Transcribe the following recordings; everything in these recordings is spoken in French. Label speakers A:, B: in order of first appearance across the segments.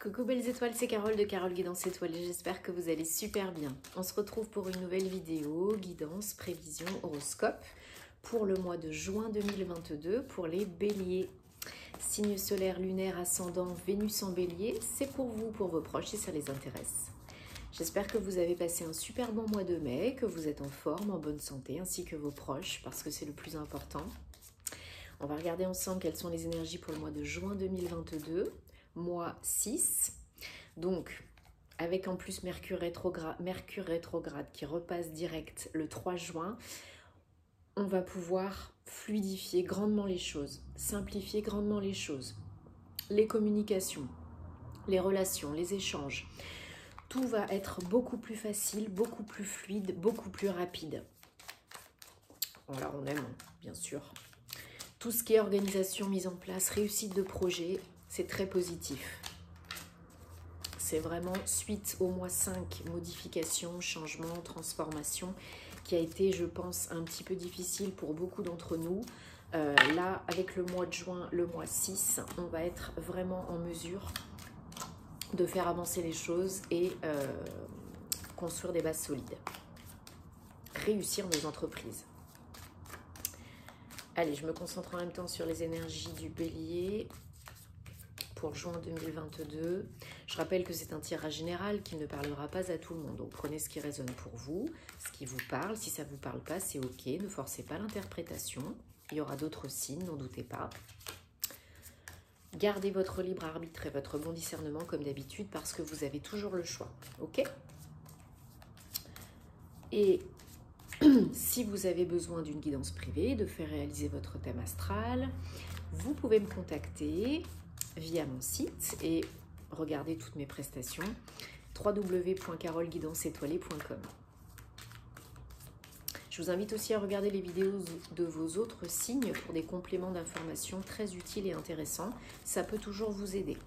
A: Coucou belles étoiles, c'est Carole de Carole Guidance Étoilée, j'espère que vous allez super bien. On se retrouve pour une nouvelle vidéo, guidance, prévision, horoscope, pour le mois de juin 2022, pour les béliers. Signe solaire, lunaire, ascendant, Vénus en bélier, c'est pour vous, pour vos proches, si ça les intéresse. J'espère que vous avez passé un super bon mois de mai, que vous êtes en forme, en bonne santé, ainsi que vos proches, parce que c'est le plus important. On va regarder ensemble quelles sont les énergies pour le mois de juin 2022. Mois 6, donc avec en plus Mercure rétrograde qui repasse direct le 3 juin, on va pouvoir fluidifier grandement les choses, simplifier grandement les choses, les communications, les relations, les échanges. Tout va être beaucoup plus facile, beaucoup plus fluide, beaucoup plus rapide. Voilà, on aime, bien sûr. Tout ce qui est organisation, mise en place, réussite de projet, c'est très positif. C'est vraiment suite au mois 5, modification, changement, transformation, qui a été, je pense, un petit peu difficile pour beaucoup d'entre nous. Là, avec le mois de juin, le mois 6, on va être vraiment en mesure de faire avancer les choses et construire des bases solides. Réussir nos entreprises. Allez, je me concentre en même temps sur les énergies du bélier pour juin 2022. Je rappelle que c'est un tirage général qui ne parlera pas à tout le monde. Donc prenez ce qui résonne pour vous, ce qui vous parle. Si ça ne vous parle pas, c'est ok. Ne forcez pas l'interprétation. Il y aura d'autres signes, n'en doutez pas. Gardez votre libre arbitre et votre bon discernement comme d'habitude parce que vous avez toujours le choix. Ok? Et si vous avez besoin d'une guidance privée, de faire réaliser votre thème astral, vous pouvez me contacter via mon site et regarder toutes mes prestations www.caroleguidanceétoilée.com. Je vous invite aussi à regarder les vidéos de vos autres signes pour des compléments d'informations très utiles et intéressants. Ça peut toujours vous aider.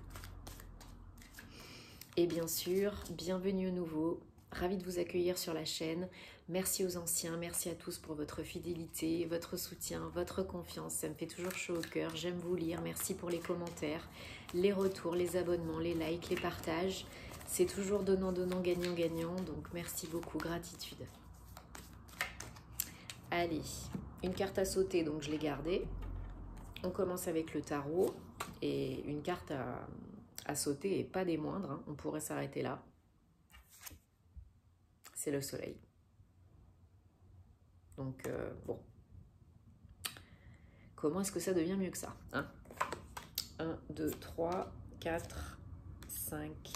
A: Et bien sûr, bienvenue aux nouveaux. Ravie de vous accueillir sur la chaîne. Merci aux anciens, merci à tous pour votre fidélité, votre soutien, votre confiance. Ça me fait toujours chaud au cœur. J'aime vous lire. Merci pour les commentaires, les retours, les abonnements, les likes, les partages. C'est toujours donnant-donnant, gagnant-gagnant. Donc merci beaucoup, gratitude. Allez, une carte à sauter, donc je l'ai gardée. On commence avec le tarot. Et une carte à sauter et pas des moindres. Hein. On pourrait s'arrêter là. C'est le soleil. Donc, bon. Comment est-ce que ça devient mieux que ça, hein? 1, 2, 3, 4, 5,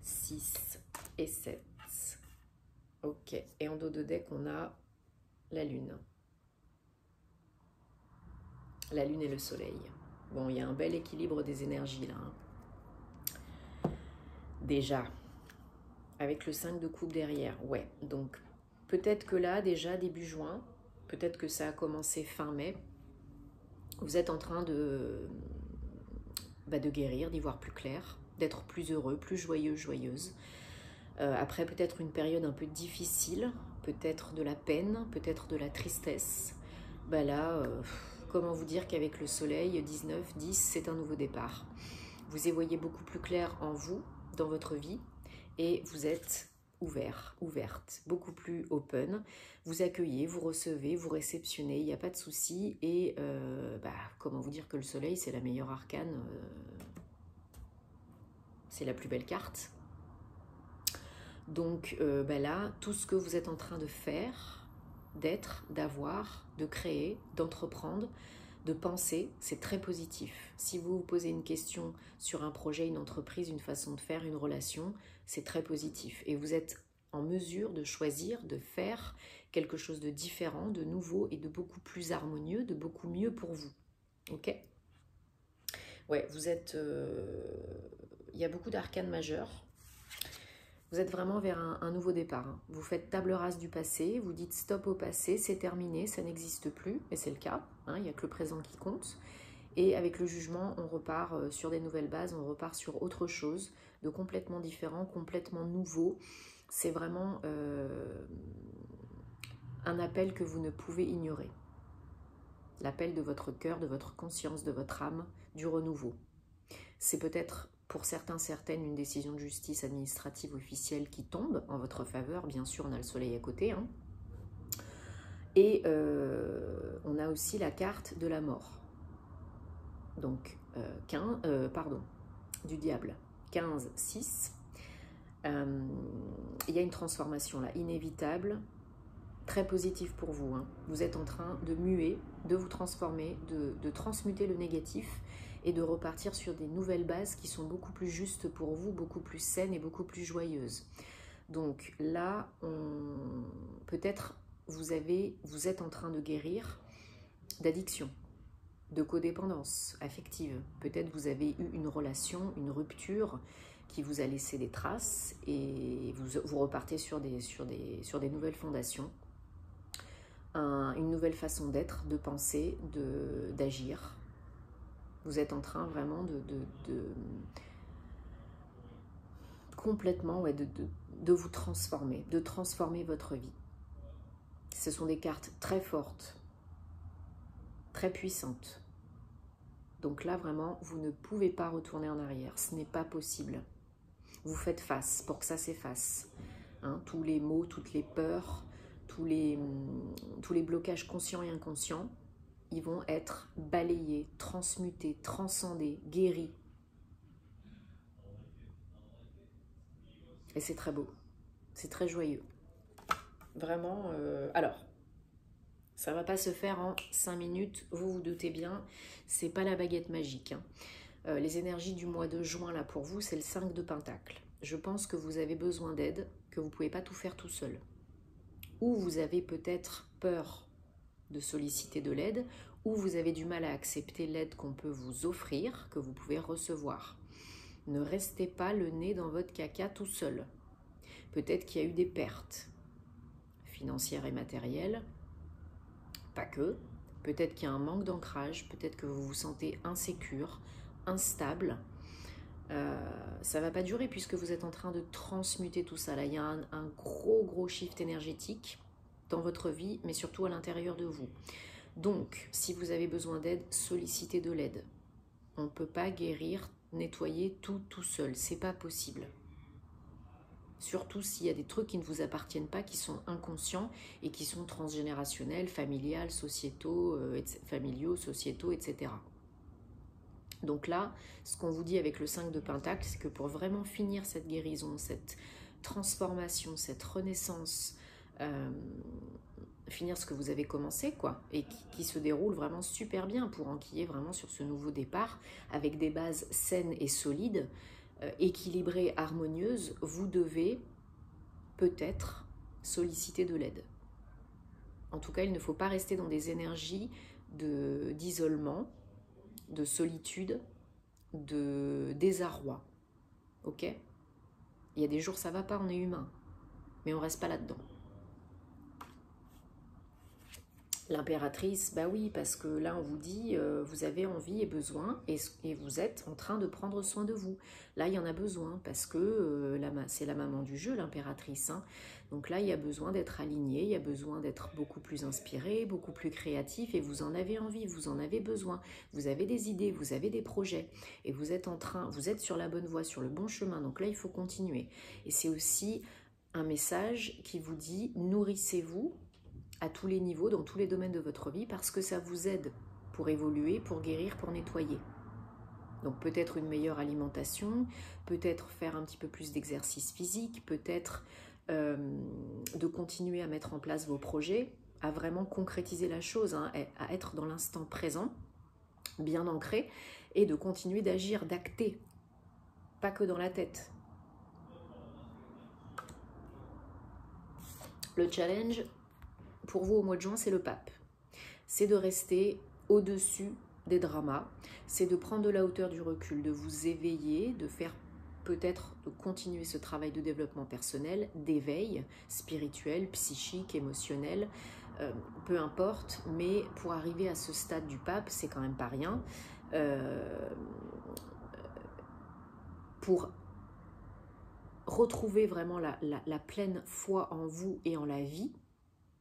A: 6 et 7. Ok. Et en dos de deck, on a la lune. La lune et le soleil. Bon, il y a un bel équilibre des énergies, là. Hein. Déjà. Avec le 5 de coupe derrière. Ouais, donc... Peut-être que là, déjà, début juin, peut-être que ça a commencé fin mai, vous êtes en train de guérir, d'y voir plus clair, d'être plus heureux, plus joyeux, joyeuse. Après, peut-être une période un peu difficile, peut-être de la peine, peut-être de la tristesse. Là, comment vous dire qu'avec le soleil, 19, 10, c'est un nouveau départ. Vous y voyez beaucoup plus clair en vous, dans votre vie, et vous êtes... ouverte, beaucoup plus open. Vous accueillez, vous recevez, vous réceptionnez, il n'y a pas de souci. Et comment vous dire que le soleil, c'est la meilleure arcane, c'est la plus belle carte. Donc là, tout ce que vous êtes en train de faire, d'être, d'avoir, de créer, d'entreprendre, de penser, c'est très positif. Si vous vous posez une question sur un projet, une entreprise, une façon de faire, une relation, c'est très positif. Et vous êtes en mesure de choisir, de faire quelque chose de différent, de nouveau et de beaucoup plus harmonieux, de beaucoup mieux pour vous. Ok? Ouais, vous êtes... il y a beaucoup d'arcanes majeures. Vous êtes vraiment vers un nouveau départ. Hein. Vous faites table rase du passé, vous dites stop au passé, c'est terminé, ça n'existe plus, et c'est le cas. Hein, il n'y a que le présent qui compte. Et avec le jugement, on repart sur des nouvelles bases, on repart sur autre chose, de complètement différent, complètement nouveau. C'est vraiment un appel que vous ne pouvez ignorer. L'appel de votre cœur, de votre conscience, de votre âme, du renouveau. C'est peut-être pour certains, certaines, une décision de justice administrative officielle qui tombe en votre faveur. Bien sûr, on a le soleil à côté. Hein. Et on a aussi la carte de la mort. Donc, du diable. 15, 6. Il y a une transformation là, inévitable, très positive pour vous. Hein. Vous êtes en train de muer, de vous transformer, de transmuter le négatif et de repartir sur des nouvelles bases qui sont beaucoup plus justes pour vous, beaucoup plus saines et beaucoup plus joyeuses. Donc là, peut-être vous êtes en train de guérir d'addiction, de codépendance affective. Peut-être vous avez eu une relation, une rupture qui vous a laissé des traces et vous repartez sur des nouvelles fondations. Une nouvelle façon d'être, de penser, d'agir. Vous êtes en train vraiment de complètement de vous transformer, de transformer votre vie. Ce sont des cartes très fortes, très puissantes. Donc là, vraiment, vous ne pouvez pas retourner en arrière. Ce n'est pas possible. Vous faites face pour que ça s'efface. Hein, tous les maux, toutes les peurs, tous les blocages conscients et inconscients, ils vont être balayés, transmutés, transcendés, guéris. Et c'est très beau. C'est très joyeux. Vraiment, alors, ça ne va pas se faire en 5 minutes, vous vous doutez bien, c'est pas la baguette magique. Hein. Les énergies du mois de juin, là, pour vous, c'est le 5 de Pentacle. Je pense que vous avez besoin d'aide, que vous ne pouvez pas tout faire tout seul. Ou vous avez peut-être peur de solliciter de l'aide, ou vous avez du mal à accepter l'aide qu'on peut vous offrir, que vous pouvez recevoir. Ne restez pas le nez dans votre caca tout seul. Peut-être qu'il y a eu des pertes financières et matérielles, pas que. Peut-être qu'il y a un manque d'ancrage, peut-être que vous vous sentez insécure, instable. Ça ne va pas durer puisque vous êtes en train de transmuter tout ça. Là, il y a un gros shift énergétique dans votre vie, mais surtout à l'intérieur de vous. Donc, si vous avez besoin d'aide, sollicitez de l'aide. On ne peut pas guérir, nettoyer tout seul. C'est pas possible. Surtout s'il y a des trucs qui ne vous appartiennent pas, qui sont inconscients et qui sont transgénérationnels, familiaux, sociétaux, etc. Donc là, ce qu'on vous dit avec le 5 de Pentacle, c'est que pour vraiment finir cette guérison, cette transformation, cette renaissance, finir ce que vous avez commencé, quoi, et qui se déroule vraiment super bien pour enquiller vraiment sur ce nouveau départ, avec des bases saines et solides, équilibrées, harmonieuses, vous devez peut-être solliciter de l'aide. En tout cas, il ne faut pas rester dans des énergies d'isolement, de solitude, de désarroi. Ok? Il y a des jours ça va pas, on est humain, mais on reste pas là-dedans. L'impératrice, bah oui, parce que là on vous dit, vous avez envie et besoin, et vous êtes en train de prendre soin de vous. Là il y en a besoin, parce que c'est la maman du jeu, l'impératrice. Hein. Donc là il y a besoin d'être aligné, il y a besoin d'être beaucoup plus inspiré, beaucoup plus créatif, et vous en avez envie, vous en avez besoin. Vous avez des idées, vous avez des projets, et vous êtes sur la bonne voie, sur le bon chemin. Donc là il faut continuer. Et c'est aussi un message qui vous dit, nourrissez-vous à tous les niveaux, dans tous les domaines de votre vie, parce que ça vous aide pour évoluer, pour guérir, pour nettoyer. Donc peut-être une meilleure alimentation, peut-être faire un petit peu plus d'exercice physique, peut-être de continuer à mettre en place vos projets, à vraiment concrétiser la chose, hein, à être dans l'instant présent, bien ancré, et de continuer d'agir, d'acter, pas que dans la tête. Le challenge pour vous au mois de juin, c'est le pape. C'est de rester au-dessus des dramas, c'est de prendre de la hauteur, du recul, de vous éveiller, de faire peut-être de continuer ce travail de développement personnel, d'éveil spirituel, psychique, émotionnel, peu importe, mais pour arriver à ce stade du pape, c'est quand même pas rien. Pour retrouver vraiment la pleine foi en vous et en la vie,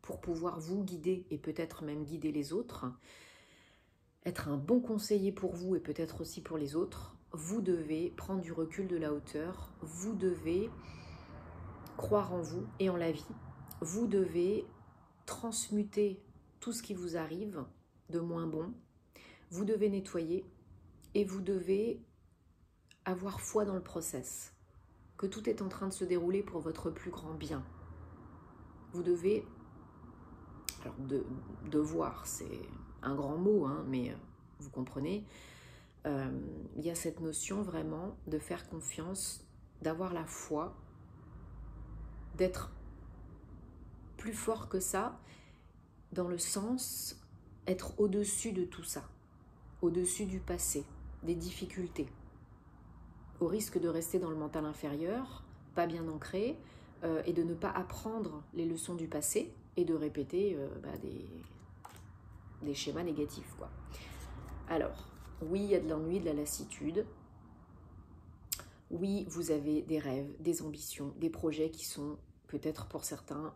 A: pour pouvoir vous guider et peut-être même guider les autres, être un bon conseiller pour vous et peut-être aussi pour les autres, vous devez prendre du recul, de la hauteur, vous devez croire en vous et en la vie, vous devez transmuter tout ce qui vous arrive de moins bon, vous devez nettoyer et vous devez avoir foi dans le process, que tout est en train de se dérouler pour votre plus grand bien. Vous devez, alors devoir, c'est un grand mot, hein, mais vous comprenez, il y a cette notion vraiment de faire confiance, d'avoir la foi, d'être plus fort que ça, dans le sens être au-dessus de tout ça, au-dessus du passé, des difficultés, au risque de rester dans le mental inférieur, pas bien ancré, et de ne pas apprendre les leçons du passé et de répéter des schémas négatifs, quoi. Alors, oui, il y a de l'ennui, de la lassitude. Oui, vous avez des rêves, des ambitions, des projets qui sont peut-être pour certains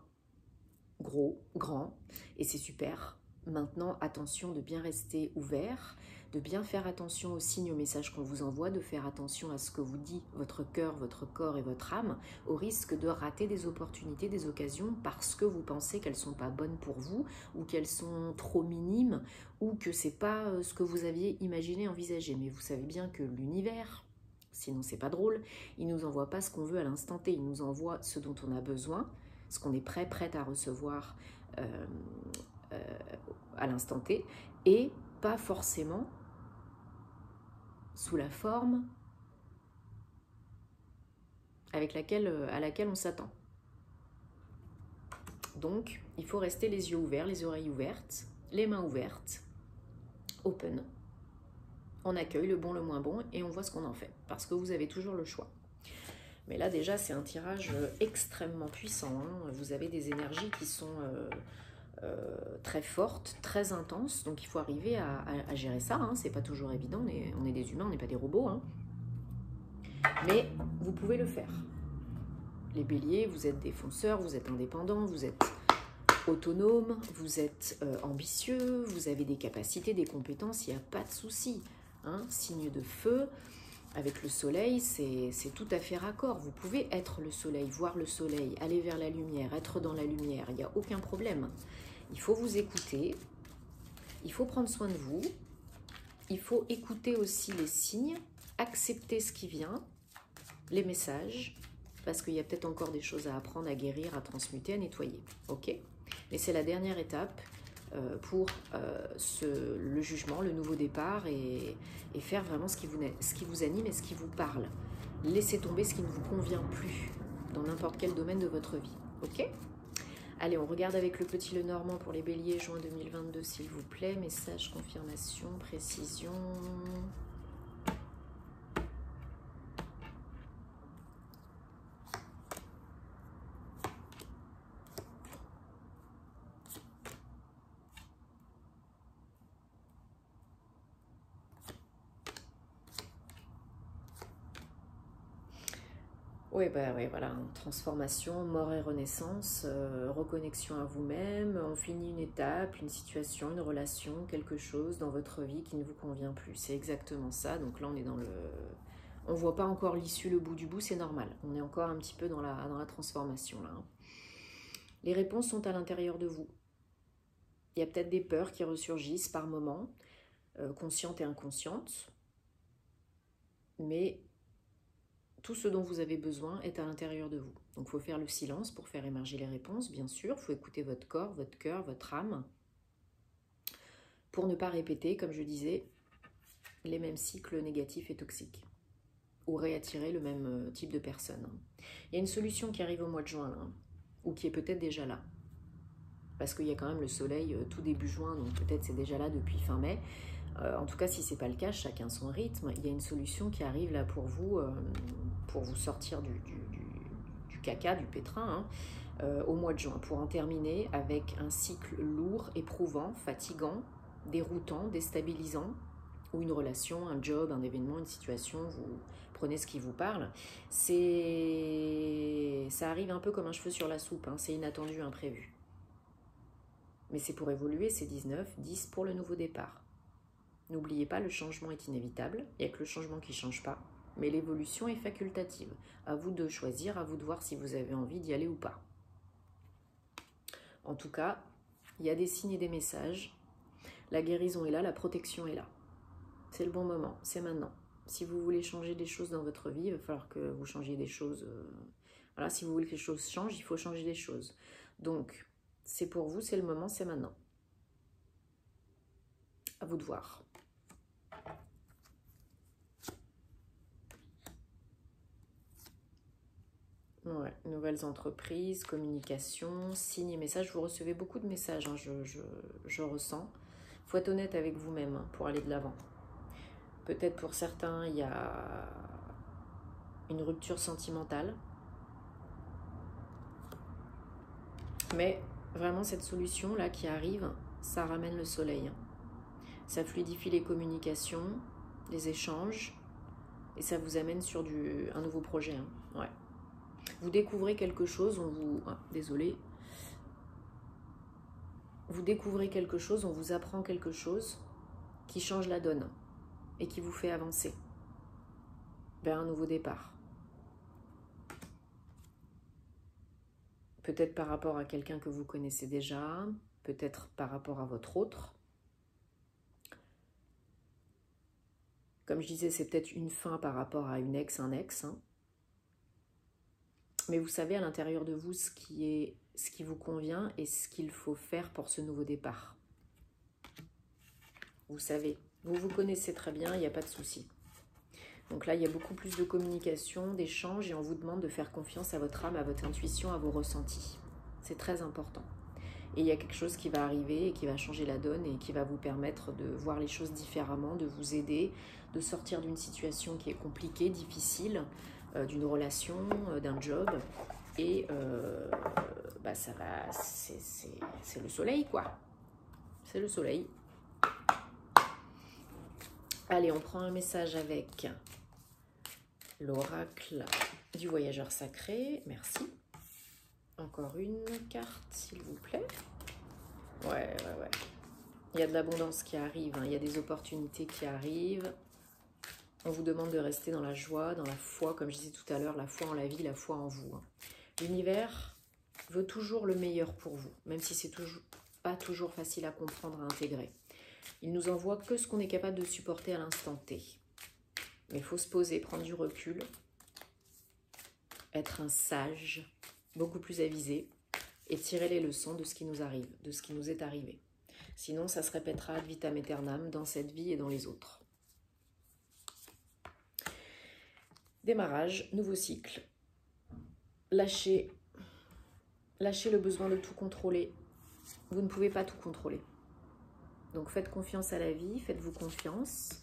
A: gros, grands, et c'est super. Maintenant, attention de bien rester ouvert, de bien faire attention aux signes, aux messages qu'on vous envoie, de faire attention à ce que vous dit votre cœur, votre corps et votre âme, au risque de rater des opportunités, des occasions, parce que vous pensez qu'elles ne sont pas bonnes pour vous, ou qu'elles sont trop minimes, ou que ce n'est pas ce que vous aviez imaginé, envisagé. Mais vous savez bien que l'univers, sinon c'est pas drôle, il ne nous envoie pas ce qu'on veut à l'instant T, il nous envoie ce dont on a besoin, ce qu'on est prête à recevoir à l'instant T, et pas forcément sous la forme à laquelle on s'attend. Donc, il faut rester les yeux ouverts, les oreilles ouvertes, les mains ouvertes, open. On accueille le bon, le moins bon, et on voit ce qu'on en fait, parce que vous avez toujours le choix. Mais là, déjà, c'est un tirage extrêmement puissant, hein. Vous avez des énergies qui sont très fortes, très intenses, donc il faut arriver à gérer ça, hein. C'est pas toujours évident, on est des humains, on n'est pas des robots, hein. Mais vous pouvez le faire. Les béliers, vous êtes des fonceurs, vous êtes indépendants, vous êtes autonomes, vous êtes ambitieux, vous avez des capacités, des compétences, il n'y a pas de souci, hein. Signe de feu, avec le soleil, c'est tout à fait raccord. Vous pouvez être le soleil, voir le soleil, aller vers la lumière, être dans la lumière, il n'y a aucun problème. Il faut vous écouter, il faut prendre soin de vous, il faut écouter aussi les signes, accepter ce qui vient, les messages, parce qu'il y a peut-être encore des choses à apprendre, à guérir, à transmuter, à nettoyer. Ok? Mais c'est la dernière étape pour le jugement, le nouveau départ et faire vraiment ce qui vous anime et ce qui vous parle. Laissez tomber ce qui ne vous convient plus dans n'importe quel domaine de votre vie. Ok? Allez, on regarde avec le petit Lenormand pour les béliers, juin 2022, s'il vous plaît. Message, confirmation, précision. Oui, voilà, transformation, mort et renaissance, reconnexion à vous-même, on finit une étape, une situation, une relation, quelque chose dans votre vie qui ne vous convient plus. C'est exactement ça, donc là on est dans le... On voit pas encore l'issue, le bout du bout, c'est normal. On est encore un petit peu dans la transformation là. Hein. Les réponses sont à l'intérieur de vous. Il y a peut-être des peurs qui ressurgissent par moments, conscientes et inconscientes, mais... tout ce dont vous avez besoin est à l'intérieur de vous. Donc, il faut faire le silence pour faire émerger les réponses, bien sûr. Il faut écouter votre corps, votre cœur, votre âme, pour ne pas répéter, comme je disais, les mêmes cycles négatifs et toxiques, ou réattirer le même type de personne. Il y a une solution qui arrive au mois de juin, là, ou qui est peut-être déjà là, parce qu'il y a quand même le soleil tout début juin, donc peut-être c'est déjà là depuis fin mai. En tout cas, si ce n'est pas le cas, chacun son rythme, il y a une solution qui arrive là pour vous sortir du caca, du pétrin, hein, au mois de juin, pour en terminer avec un cycle lourd, éprouvant, fatigant, déroutant, déstabilisant, ou une relation, un job, un événement, une situation, vous prenez ce qui vous parle. Ça arrive un peu comme un cheveu sur la soupe, hein, c'est inattendu, imprévu. Mais c'est pour évoluer, c'est 19, 10 pour le nouveau départ. N'oubliez pas, le changement est inévitable. Il n'y a que le changement qui ne change pas. Mais l'évolution est facultative. À vous de choisir, à vous de voir si vous avez envie d'y aller ou pas. En tout cas, il y a des signes et des messages. La guérison est là, la protection est là. C'est le bon moment, c'est maintenant. Si vous voulez changer des choses dans votre vie, il va falloir que vous changiez des choses. Voilà, si vous voulez que les choses changent, il faut changer des choses. Donc, c'est pour vous, c'est le moment, c'est maintenant. À vous de voir. Ouais, nouvelles entreprises, communication, signes et messages. Vous recevez beaucoup de messages, hein, je ressens. Il faut être honnête avec vous-même hein, pour aller de l'avant. Peut-être pour certains, il y a une rupture sentimentale. Mais vraiment, cette solution-là qui arrive, ça ramène le soleil. Ça fluidifie les communications, les échanges, et ça vous amène sur un nouveau projet. Hein. Ouais. Vous découvrez quelque chose, on vous... Ah, désolé. Vous découvrez quelque chose, on vous apprend quelque chose qui change la donne et qui vous fait avancer vers un nouveau départ. Peut-être par rapport à quelqu'un que vous connaissez déjà, peut-être par rapport à votre autre. Comme je disais, c'est peut-être une fin par rapport à une ex, un ex. Hein. Mais vous savez à l'intérieur de vous ce qui vous convient et ce qu'il faut faire pour ce nouveau départ. Vous savez, vous vous connaissez très bien, il n'y a pas de souci. Donc là, il y a beaucoup plus de communication, d'échanges et on vous demande de faire confiance à votre âme, à votre intuition, à vos ressentis. C'est très important. Et il y a quelque chose qui va arriver et qui va changer la donne et qui va vous permettre de voir les choses différemment, de vous aider, de sortir d'une situation qui est compliquée, difficile, d'une relation, d'un job. Et bah ça va, c'est le soleil quoi. C'est le soleil. Allez, on prend un message avec l'oracle du voyageur sacré. Merci. Encore une carte, s'il vous plaît. Ouais. Il y a de l'abondance qui arrive, hein. Il y a des opportunités qui arrivent. On vous demande de rester dans la joie, dans la foi, comme je disais tout à l'heure, la foi en la vie, la foi en vous. Hein. L'univers veut toujours le meilleur pour vous, même si c'est pas toujours facile à comprendre, à intégrer. Il nous envoie que ce qu'on est capable de supporter à l'instant T. Mais il faut se poser, prendre du recul, être un sage, beaucoup plus avisé, et tirer les leçons de ce qui nous arrive, de ce qui nous est arrivé. Sinon, ça se répétera ad vitam aeternam dans cette vie et dans les autres. Démarrage, nouveau cycle. Lâchez le besoin de tout contrôler. Vous ne pouvez pas tout contrôler. Donc faites confiance à la vie, faites-vous confiance.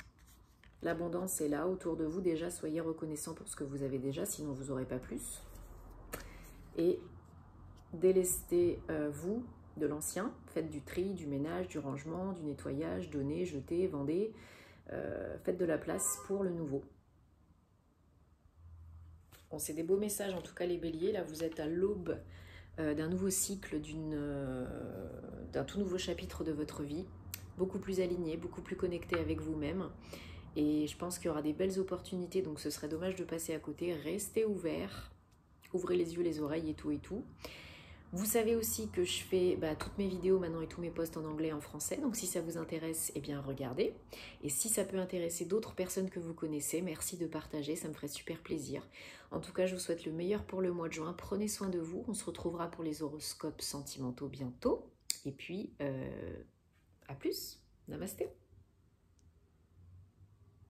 A: L'abondance est là autour de vous. Déjà, soyez reconnaissant pour ce que vous avez déjà, sinon vous n'aurez pas plus. Et délestez-vous de l'ancien. Faites du tri, du ménage, du rangement, du nettoyage, donnez, jetez, vendez. Faites de la place pour le nouveau. Bon, c'est des beaux messages, en tout cas les béliers. Là, vous êtes à l'aube d'un nouveau cycle, d'un tout nouveau chapitre de votre vie. Beaucoup plus aligné, beaucoup plus connecté avec vous-même. Et je pense qu'il y aura des belles opportunités, donc ce serait dommage de passer à côté. Restez ouverts, ouvrez les yeux, les oreilles et tout et tout. Vous savez aussi que je fais toutes mes vidéos maintenant et tous mes posts en anglais et en français. Donc si ça vous intéresse, eh bien regardez. Et si ça peut intéresser d'autres personnes que vous connaissez, merci de partager, ça me ferait super plaisir. En tout cas, je vous souhaite le meilleur pour le mois de juin. Prenez soin de vous. On se retrouvera pour les horoscopes sentimentaux bientôt. Et puis, à plus. Namasté.